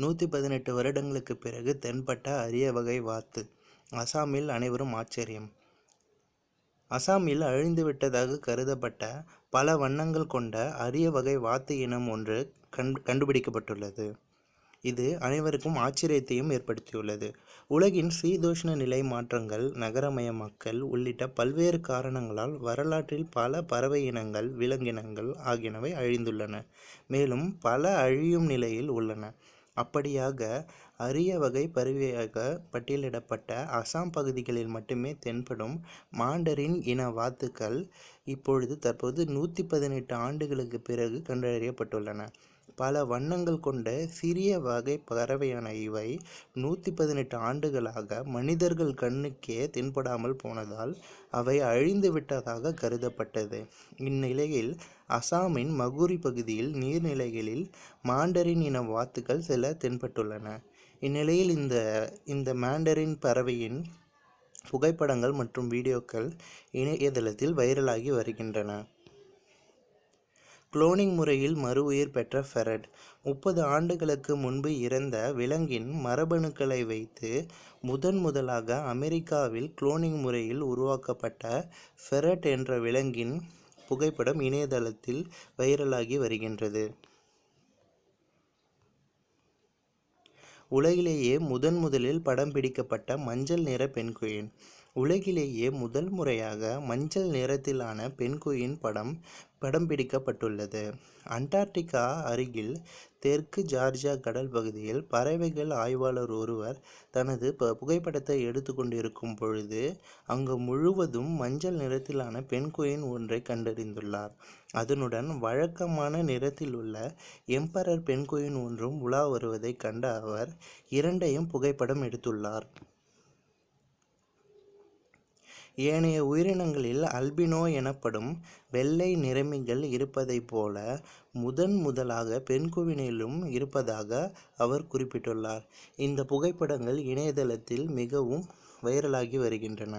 118 வருடங்களுக்கு பிறகு தென்பட்ட அரிய வகை வாத்து. அசாமில் அனைவரும் ஆச்சரியம். அசாமில் அழிந்துவிட்டதாக கருதப்பட்ட பல வண்ணங்கள் கொண்ட அரிய வகை வாத்து இனம் ஒன்று கண்டுபிடிக்கப்பட்டுள்ளது. இது அனைவருக்கும் ஆச்சரியத்தையும் ஏற்படுத்தியுள்ளது. உலகின் சீதோஷ்ண நிலை மாற்றங்கள், நகரமயமாக்கல் உள்ளிட்ட பல்வேறு காரணங்களால் வரலாற்றில் பல பறவை இனங்கள், விலங்கினங்கள் ஆகியனவை அழிந்துள்ளன. மேலும் பல அழியும் நிலையில் உள்ளன. அப்படியாக அரிய வகை பறவையாக பட்டியலிடப்பட்ட அசாம் பகுதிகளில் மட்டுமே தென்படும் மாண்டரின் இன வாத்துக்கள் தற்போது 118 ஆண்டுகளுக்கு பிறகு கண்டறியப்பட்டுள்ளன. பல வண்ணங்கள் கொண்ட சிறிய வகை பறவையான இவை 118 ஆண்டுகளாக மனிதர்கள் கண்ணுக்கே தென்படாமல் போனதால் அவை அழிந்து விட்டதாக கருதப்பட்டது. இந்நிலையில் அசாமின் மகுரி பகுதியில் நீர்நிலைகளில் மாண்டரின் இன வாத்துக்கள் சில தென்பட்டுள்ளன. இந்நிலையில் இந்த மாண்டரின் பறவையின் புகைப்படங்கள் மற்றும் வீடியோக்கள் இணையதளத்தில் வைரலாகி வருகின்றன. குளோனிங் முறையில் மறு உயிர் பெற்ற ஃபெரட். 30 ஆண்டுகளுக்கு முன்பு இறந்த விலங்கின் மரபணுக்களை வைத்து முதலாக அமெரிக்காவில் குளோனிங் முறையில் உருவாக்கப்பட்ட ஃபெரட் என்ற விலங்கின் புகைப்படம் இணையதளத்தில் வைரலாகி வருகின்றது. உலகிலேயே முதலில் படம் பிடிக்கப்பட்ட மஞ்சள் நிற பென்குயின். உலகிலேயே முதல் முறையாக மஞ்சள் நிறத்திலான பென்குயின் படம் பிடிக்கப்பட்டுள்ளது. அண்டார்டிகா அருகில் தெற்கு ஜார்ஜியா கடல் பகுதியில் பறவைகள் ஆய்வாளர் ஒருவர் தனது புகைப்படத்தை எடுத்து கொண்டிருக்கும் பொழுது அங்கு முழுவதும் மஞ்சள் நிறத்திலான பென்குயின் ஒன்றை கண்டறிந்துள்ளார். அதனுடன் வழக்கமான நிறத்தில் உள்ள எம்பரர் பென்குயின் ஒன்றும் உலா வருவதை கண்ட அவர் இரண்டையும் புகைப்படம் எடுத்துள்ளார். ஏனைய உயிரினங்களில் அல்பினோ எனப்படும் வெள்ளை நிறமிகள் இருப்பதைப் போல முதலாக பென்குயினிலும் இருப்பதாக அவர் குறிப்பிட்டுள்ளார். இந்த புகைப்படங்கள் இணையதளத்தில் மிகவும் வைரலாகி வருகின்றன.